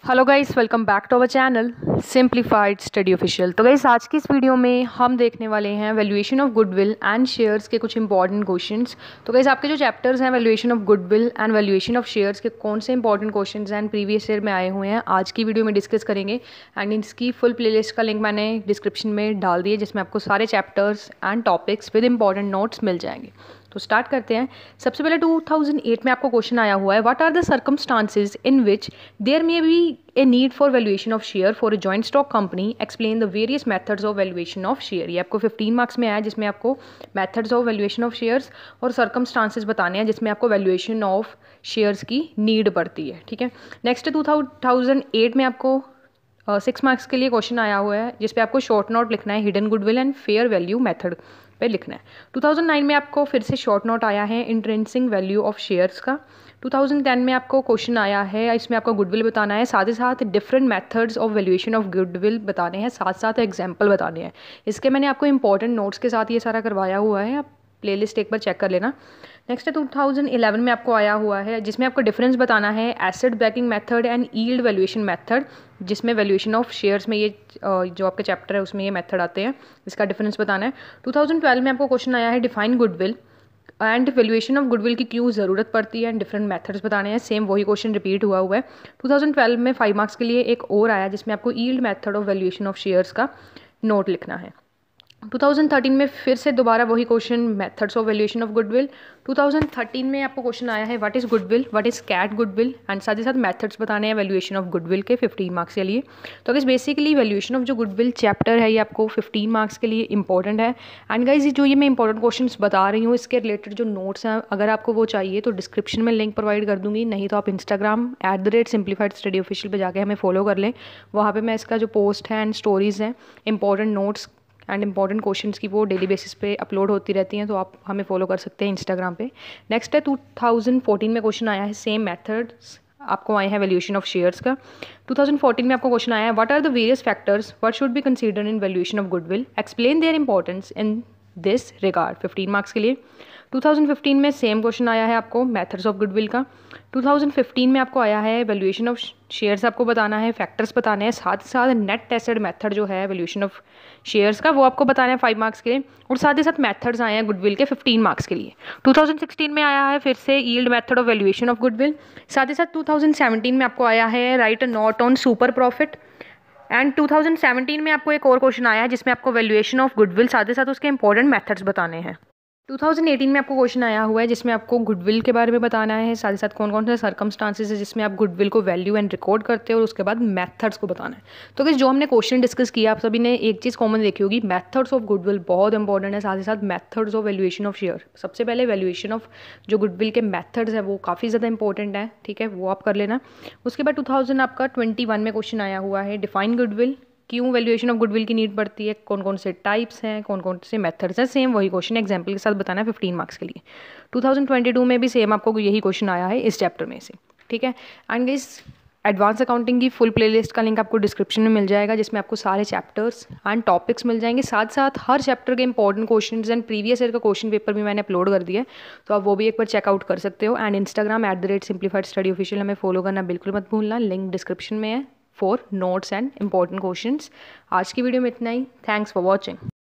Hello guys, welcome back to our channel simplified study official. तो guys आज की इस वीडियो में हम देखने वाले हैं valuation of goodwill and shares के कुछ इंपॉर्टेंट क्वेश्चंस। तो गाइस आपके जो चैप्टर्स हैं valuation of goodwill and valuation of shares के कौन से important questions and previous year में आए हुए हैं आज की वीडियो में डिस्कस करेंगे। एंड इसकी फुल प्लेलिस्ट का लिंक मैंने डिस्क्रिप्शन में डाल दिया जिसमें आपको सारे chapters and topics with important notes मिल जाएंगे। तो स्टार्ट करते हैं। सबसे पहले 2008 में आपको क्वेश्चन आया हुआ है, what are the circumstances in which there may be a need for valuation of share for a joint stock company, explain the various methods of valuation of share. ये आपको 15 मार्क्स में आया जिसमें आपको methods of valuation of shares और circumstances बताने हैं जिसमें आपको वैल्यूएशन ऑफ शेयर्स की नीड पड़ती है। ठीक है, नेक्स्ट 2008 में आपको 6 मार्क्स के लिए क्वेश्चन आया हुआ है जिसपे आपको शॉर्ट नोट लिखना है, hidden goodwill and fair value method पे लिखना है। 2009 में आपको फिर से शॉर्ट नोट आया है इंट्रिंसिक वैल्यू ऑफ शेयर्स का। 2010 में आपको क्वेश्चन आया है, इसमें आपको गुडविल बताना है, साथ ही साथ different methods of valuation of goodwill बताने हैं, साथ साथ एग्जाम्पल बताने हैं। इसके मैंने आपको इंपॉर्टेंट नोट्स के साथ ये सारा करवाया हुआ है, आप प्लेलिस्ट एक बार चेक कर लेना। नेक्स्ट 2011 में आपको आया हुआ है जिसमें आपको डिफरेंस बताना है asset banking method and yield valuation method, जिसमें वैल्यूएशन ऑफ शेयर्स में ये जो आपके चैप्टर है उसमें ये मेथड आते हैं, इसका डिफरेंस बताना है। 2012 में आपको क्वेश्चन आया है define goodwill and valuation of goodwill की क्यों ज़रूरत पड़ती है एंड डिफरेंट मेथड्स बताने हैं। सेम वही क्वेश्चन रिपीट हुआ है। 2012 में 5 मार्क्स के लिए एक और आया जिसमें आपको yield method of valuation of shares का नोट लिखना है। 2013 में फिर से दोबारा वही question methods of valuation of goodwill. 2013 में आपको क्वेश्चन आया है what is goodwill, what is cat goodwill and साथ ही साथ मेथड्स बताने हैं वैल्यूएशन ऑफ गुडविल के 15 मार्क्स के लिए। तो गाइस बेसिकली वैल्यूएशन ऑफ जो गुडविल चैप्टर है ये आपको 15 मार्क्स के लिए इंपॉर्टेंट है। एंड गाइस जो ये मैं इंपॉर्टेंट क्वेश्चन बता रही हूँ इसके रिलेटेड जो नोट्स हैं अगर आपको वो चाहिए तो डिस्क्रिप्शन में लिंक प्रोवाइड कर दूँगी, नहीं तो आप इंस्टाग्राम @simplified study official पर जाके हमें फॉलो कर लें। वहाँ पर मैं इसका जो पोस्ट है एंड स्टोरीज़ हैं important notes and important questions की वो डेली बेसिस पे अपलोड होती रहती हैं, तो आप हमें फॉलो कर सकते हैं इंस्टाग्राम पे। नेक्स्ट है 2014 में क्वेश्चन आया है सेम मेथड्स आपको आए हैं वैल्यूएशन ऑफ शेयर्स का। 2014 में आपको क्वेश्चन आया है what are the various factors what should be considered in valuation of goodwill, explain their importance in this regard, 15 marks के लिए। 2015 में सेम क्वेश्चन आया है आपको मेथड्स ऑफ गुडविल का। 2015 में आपको आया है वैल्यूएशन ऑफ शेयर्स आपको बताना है, फैक्टर्स बताने हैं, साथ ही साथ नेट एसेट मेथड जो है वैल्यूएशन ऑफ शेयर्स का वो आपको बताना है 5 मार्क्स के लिए, और साथ ही साथ मेथड्स आए हैं गुडविल के 15 मार्क्स के लिए। 2016 में आया है फिर से yield method of valuation of goodwill. साथ ही साथ 2017 में आपको आया है right a note on super profit. And 2017 में आपको एक और क्वेश्चन आया है जिसमें आपको वैल्यूएशन ऑफ गुडविल साथ ही साथ उसके इंपॉर्टेंट मेथड्स बताने हैं। 2018 में आपको क्वेश्चन आया हुआ है जिसमें आपको गुडविल के बारे में बताना है, साथ ही साथ कौन कौन से सर्कमस्टांसेस है जिसमें आप गुडविल को वैल्यू एंड रिकॉर्ड करते हो और उसके बाद मेथड्स को बताना है। तो गाइस जो हमने क्वेश्चन डिस्कस किया आप सभी ने एक चीज़ कॉमन देखी होगी, मेथड्स ऑफ गुडविल बहुत इंपॉर्टेंट है, साथ ही साथ methods of valuation of share. सबसे पहले वैल्यूएशन ऑफ जो गुडविल के मेथड्स है वो काफ़ी ज़्यादा इंपॉर्टेंट है, ठीक है, वो आप कर लेना। उसके बाद 2021 में क्वेश्चन आया हुआ है डिफाइन गुडविल, क्यों वैल्यूएशन ऑफ गुडविल की नीड पड़ती है, कौन कौन से टाइप्स हैं, कौन कौन से मेथड्स हैं, सेम वही क्वेश्चन एग्जांपल के साथ बताना है 15 मार्क्स के लिए। 2022 में भी सेम आपको यही क्वेश्चन आया है इस चैप्टर में से, ठीक है। एंड गाइस एडवांस अकाउंटिंग की फुल प्लेलिस्ट का लिंक आपको डिस्क्रिप्शन में मिल जाएगा जिसमें आपको सारे चैप्टर्स एंड टॉपिक्स मिल जाएंगे, साथ साथ हर चैप्टर के important questions and previous year का क्वेश्चन पेपर भी मैंने अपलोड कर दिया है, तो आप वो भी एक बार चेकआउट कर सकते हो। And Instagram @simplified study official हमें फॉलो करना बिल्कुल मत भूलना, लिंक डिस्क्रिप्शन में है for notes and important questions. आज की वीडियो में इतना ही, थैंक्स फॉर वॉचिंग।